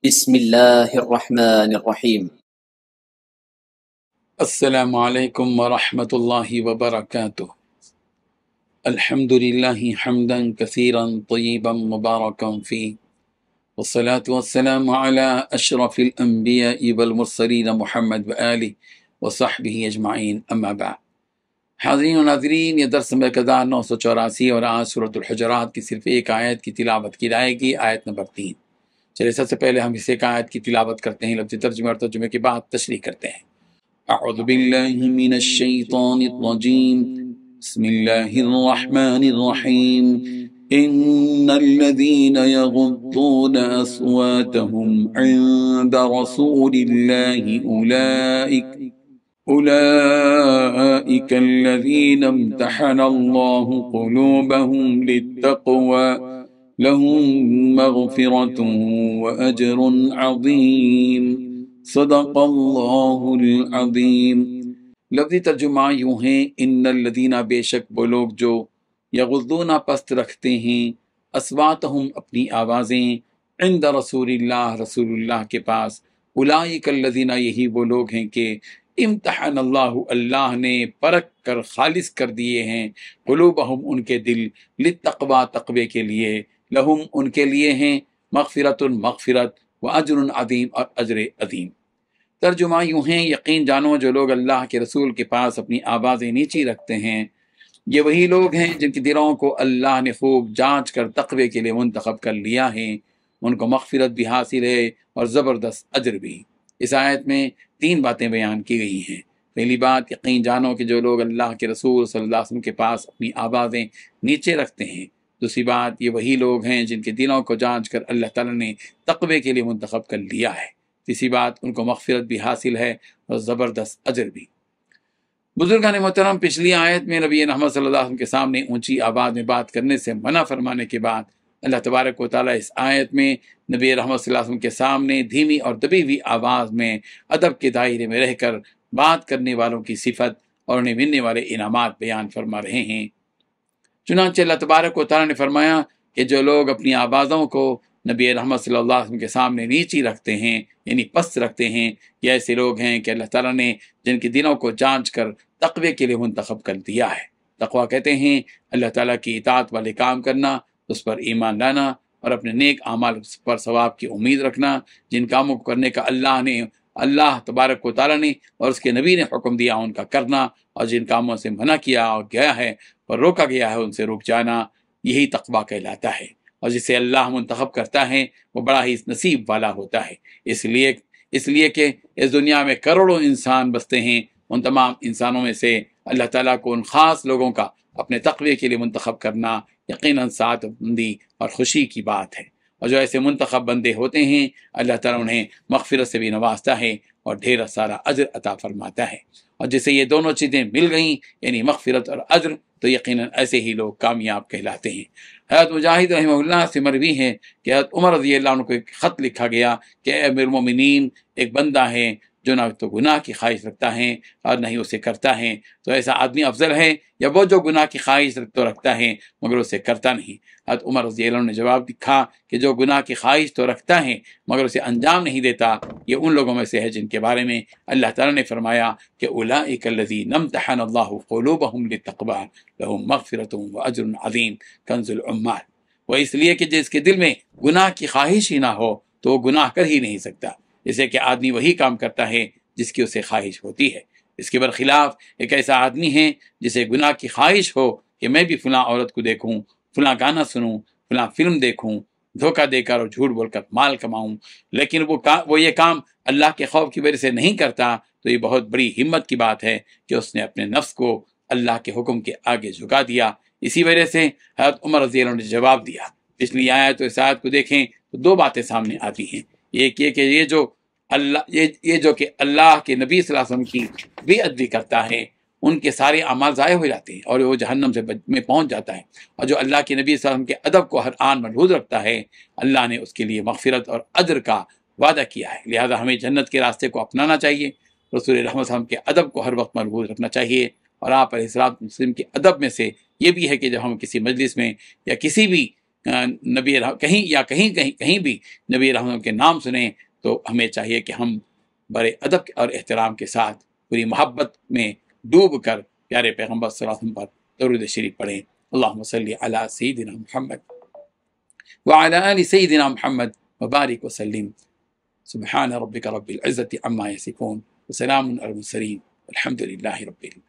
بسم الله الرحمن الرحيم. السلام علیکم ورحمۃ اللہ وبرکاتہ۔ الحمد للہ حمدا کثیرا طیبا مبارکا فیہ، والصلاة والسلام علی اشرف الانبیاء والمرسلین محمد وآلہ وصحبہ اجمعین، اما بعد۔ حاضرین و ناظرین، یہ درس نمبر 984 اور آج سورۃ الحجرات کی صرف ایک آیت کی تلاوت کی جائے گی، آیت نمبر 3۔ چلیے سب سے پہلے ہم اس ایک آیت کی تلاوت کرتے ہیں، لفظی ترجمے اور ترجمے کے بعد تشریح کرتے ہیں۔ اعوذ باللہ من الشیطان الرجیم، بسم اللہ الرحمن الرحیم۔ ان الذین یغضون اصواتهم عند رسول اللہ اولئک الذین امتحن اللہ قلوبهم للتقوی لهم مغفرۃ واجر عظیم۔ صدق اللہ العظیم۔ لفظی ترجمہ یوں ہیں، ان الذین، بے شک وہ لوگ جو یغضون پست رکھتے ہیں، اصواتہم اپنی آوازیں، عند رسول اللہ رسول اللہ کے پاس، اولئک الذین یہی وہ لوگ ہیں کہ امتحن اللہ اللہ نے پرکھ کر خالص کر دیے ہیں، قلوبہم ان کے دل، للتقوی تقوی کے لیے، لہم ان کے لیے ہیں، مغفرۃ مغفرت، واجر عظیم اور اجر عظیم۔ ترجمہ یوں ہیں، یقین جانو جو لوگ اللہ کے رسول کے پاس اپنی آوازیں نیچی رکھتے ہیں، یہ وہی لوگ ہیں جن کے دلوں کو اللہ نے خوب جانچ کر تقوی کے لیے منتخب کر لیا ہے، ان کو مغفرت بھی حاصل ہے اور زبردست اجر بھی۔ اس آیت میں 3 باتیں بیان کی گئی ہیں۔ پہلی بات، یقین جانو کہ جو لوگ اللہ کے رسول صلی اللہ علیہ وسلم کے پاس اپنی آوازیں نیچے رکھتے ہیں۔ دوسری بات، یہ وہی لوگ ہیں جن کے دلوں کو جانچ کر اللہ تعالیٰ نے تقوی کے لیے منتخب کر لیا ہے۔ تیسری بات، ان کو مغفرت بھی حاصل ہے اور زبردست اجر بھی۔ بزرگان محترم، پچھلی آیت میں نبی محمد صلی اللہ علیہ وسلم کے سامنے اونچی آواز میں بات کرنے سے منع فرمانے کے بعد، اللہ تبارک و تعالیٰ اس آیت میں نبی رحمت صلی اللہ علیہ وسلم کے سامنے دھیمی اور دبی ہوئی آواز میں ادب کے دائرے میں رہ کر بات کرنے والوں کی صفت اور انہیں ملنے والے انعامات بیان فرما رہے ہیں۔ چنانچہ اللہ تبارک و تعالیٰ نے فرمایا کہ جو لوگ اپنی آوازوں کو نبی رحمت صلی اللہ علیہ وسلم کے سامنے نیچی رکھتے ہیں، یعنی پست رکھتے ہیں، یہ ایسے لوگ ہیں کہ اللہ تعالیٰ نے جن کے دلوں کو جانچ کر تقوی کے لیے منتخب کر دیا ہے۔ تقوی کہتے ہیں اللہ تعالیٰ کی اطاعت والے کام کرنا، اس پر ایمان لانا اور اپنے نیک اعمال پر ثواب کی امید رکھنا، جن کاموں کو کرنے کا اللہ تبارک و تعالیٰ نے اور اس کے نبی نے حکم دیا ان کا کرنا، اور جن کاموں سے منع کیا اور گیا ہے اور روکا گیا ہے ان سے رک جانا، یہی تقوی کہلاتا ہے۔ اور جسے اللہ منتخب کرتا ہے وہ بڑا ہی نصیب والا ہوتا ہے، اس لیے کہ اس دنیا میں کروڑوں انسان بستے ہیں، ان تمام انسانوں میں سے اللہ تعالیٰ کو ان خاص لوگوں کا اپنے تقوی کے لیے منتخب کرنا یقیناً سعادت مندی اور خوشی کی بات ہے۔ اور جو ایسے منتخب بندے ہوتے ہیں اللہ تعالیٰ انہیں مغفرت سے بھی نوازتا ہے اور ڈھیر سارا اجر عطا فرماتا ہے۔ اور جسے یہ دونوں چیزیں مل گئیں، یعنی مغفرت اور اجر، تو یقیناً ایسے ہی لوگ کامیاب کہلاتے ہیں۔ حضرت مجاہد رحمہ اللہ سے مروی ہے کہ حضرت عمر رضی اللہ عنہ کو ایک خط لکھا گیا کہ اے امیر المومنین، ایک بندہ ہے جو نہ تو گناہ کی خواہش رکھتا ہے اور نہ ہی اسے کرتا ہے، تو ایسا آدمی افضل ہے یا وہ جو گناہ کی خواہش تو رکھتا ہے مگر اسے کرتا نہیں؟ حضرت عمر رضی اللہ عنہ نے جواب لکھا کہ جو گناہ کی خواہش تو رکھتا ہے مگر اسے انجام نہیں دیتا، یہ ان لوگوں میں سے ہے جن کے بارے میں اللہ تعالیٰ نے فرمایا کہ اولئک الذین امتحن اللہ قلوبہم للتقوی لہم مغفرۃ واجر عظیم، کنز العمال۔ وہ اس لیے کہ جس کے دل میں گناہ کی خواہش ہی نہ ہو تو وہ گناہ کر ہی نہیں سکتا، جیسے کہ آدمی وہی کام کرتا ہے جس کی اسے خواہش ہوتی ہے۔ اس کے برخلاف ایک ایسا آدمی ہے جسے گناہ کی خواہش ہو کہ میں بھی فلاں عورت کو دیکھوں، فلاں گانا سنوں، فلاں فلم دیکھوں، دھوکہ دے کر اور جھوٹ بول کر مال کماؤں، لیکن وہ یہ کام اللہ کے خوف کی وجہ سے نہیں کرتا، تو یہ بہت بڑی ہمت کی بات ہے کہ اس نے اپنے نفس کو اللہ کے حکم کے آگے جھکا دیا۔ اسی وجہ سے حضرت عمر رضی اللہ عنہ نے جواب دیا۔ پچھلی آیت تو اس آیت کو دیکھیں تو 2 باتیں سامنے آتی ہیں۔ ایک یہ کہ یہ جو کہ اللہ کے نبی صلی اللہ علیہ وسلم کی بے ادبی کرتا ہے، ان کے سارے اعمال ضائع ہو جاتے ہیں اور وہ جہنم میں پہنچ جاتا ہے، اور جو اللہ کے نبی صلی اللہ علیہ وسلم کے ادب کو ہر آن ملحوظ رکھتا ہے، اللہ نے اس کے لیے مغفرت اور اجر کا وعدہ کیا ہے۔ لہذا ہمیں جنت کے راستے کو اپنانا چاہیے، رسول اللہ صلی اللہ علیہ وسلم کے ادب کو ہر وقت ملحوظ رکھنا چاہیے۔ اور آپ علیہ السلام کے ادب میں سے یہ بھی ہے کہ جب ہم کسی مجلس میں یا کسی بھی نبی کہیں بھی نبی رحمت کے نام سنیں تو ہمیں چاہیے کہ ہم بڑے ادب اور احترام کے ساتھ پوری محبت میں ڈوب کر پیارے پیغمبر صلی اللہ علیہ وسلم پر درود شریف پڑھیں۔ اللہم صلی علی سیدنا محمد وعلی آل سیدنا محمد وبارک وسلم۔ سبحان ربک رب العزت عما یصفون وسلام علی المرسلین والحمد للہ رب العالمین۔